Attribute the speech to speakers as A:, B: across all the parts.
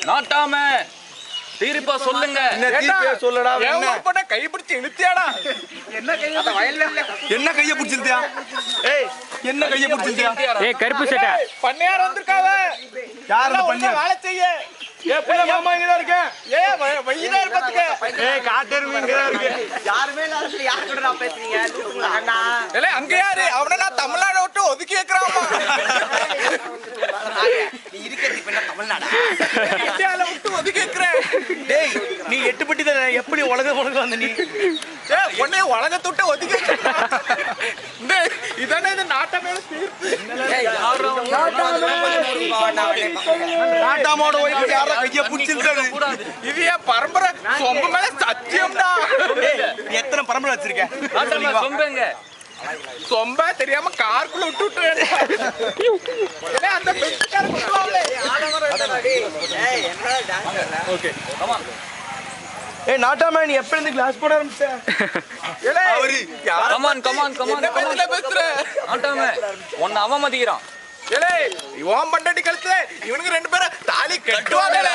A: நாட்டாம தீர்ப்பா சொல்லுங்க.
B: சொல்லடா.
C: கை பிடிச்சி இழுத்தியாடா?
B: என்ன கைய பிடிச்சிருத்தியா? ஏய் என்ன கைய பிடிச்சிருத்தியா?
D: ஏய் கருப்பு சட்டை
C: பண்ணையார் வந்திருக்காவ.
B: யாரு பண்ணையார்?
C: வேலை செய்ய.
B: ஏய் போய் மாமா இங்க தான் இருக்கேன்.
C: ஏய் வையினா பாத்துக்க.
B: ஏய் காட்டெருமை இங்க தான் இருக்கு.
E: யாருமே இல்லாத யார் கூட நான் பேசுறீங்க? அண்ணா
C: ஏலே அங்க யாரு? அவன நான் தமிழ்நாடு விட்டு ஒதுக்கி வைக்கறாமா?
E: நீ இருக்கிறது இப்ப என்ன தமிழ்நாடா?
C: இந்தியால விட்டு ஒதுக்கி வைக்கறேன்.
B: டேய் நீ எட்டுப்பட்டி தான் எப்படி உலக வந்த நீ?
C: ஏய் உன்னை உலக விட்டு ஒதுக்கி டேய் இதானே இந்த நாட்டமே தீர்ப்பு.
B: நாட்டாமோட ஒய்ஃப் யாரா கைய பிடிச்சிருக்காரு?
C: இது ஏன் பரம்பரை சொம்பு மேல சத்தியம்டா.
B: ஏய் நீ எத்தனை பரம்பரை வச்சிருக்க?
A: நாட்டாம சொம்பங்க.
C: சொம்ப தெரியாம கார்க்குள்ள விட்டு ஏலே அந்த பெட்கார குடுவாங்களே.
E: ஏய் என்னடா டான்ஸ்?
B: Okay come on. ஏய் நாட்டாம நீ எப்ப இருந்து கிளாஸ் போட ஆரம்பிச்ச?
C: ஏலே
B: அவரி
A: கமான் கமான் கமான்.
C: என்ன பேசுற?
A: நாட்டாம உன்னை அவமதிக்கிறான்.
C: ஏலே இவன் பண்டடி கழுத்துல இவனுக்கு ரெண்டு பேரும் தாலி கட்டுவாங்கடா.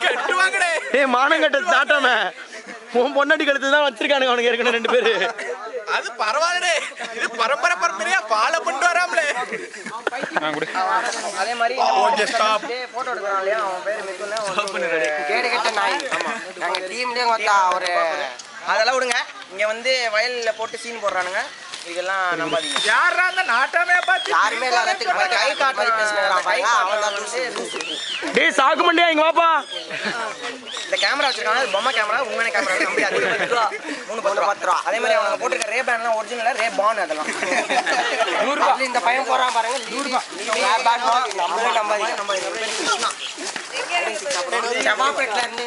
C: கட்டுவாங்கடே.
B: ஏய் மானங்கட்ட நாட்டாம உன் பொண்டாட்டி கழுத்து தான் வச்சிருக்கானுங்க அவனுக்கு ஏற்கனவே ரெண்டு பேரு.
C: அது பரவாயில்லை. இது பரம்பரையா ஃபாலோ பண்ணிட்டு வராமலே.
E: அதே மாதிரி
B: ஓகே ஸ்டாப்.
E: போட்டோ எடுக்கறான் இல்லையா? அவன் பேரு மிதுன. கேடு கெட்ட நாய். ஆமா. நாங்க டீம்லயே பார்த்தா ஒரு அதெல்லாம் விடுங்க. இங்க வந்து வயல்ல போட்டு சீன் போடுறானுங்க. இதெல்லாம் நம்பாதீங்க.
C: யாரா அந்த நாட்டாமே பாத்து
E: யாருமே இல்லாததுக்கு கை காட்டு பேசுறான் பையன். அவன் தான் லூசு.
B: டேய் சாக்கு மண்டியா இங்க வாப்பா.
E: இந்த கேமரா வச்சிருக்காங்க. அது பொம்மை கேமரா. உண்மையான கேமரா நம்பியாது. 10 ரூபா. அதே மாதிரி அவங்க போட்டுருக்க ரே பேண்ட்லாம் ஒரிஜினலா ரே பான் அதெல்லாம். 100 ரூபா. இந்த பையன் போறான் பாருங்க. 100 ரூபா. ரே பேண்ட் நம்மளே நம்பாதீங்க. நம்ம பேர் கிருஷ்ணா. செவாப்பேட்ல இருந்து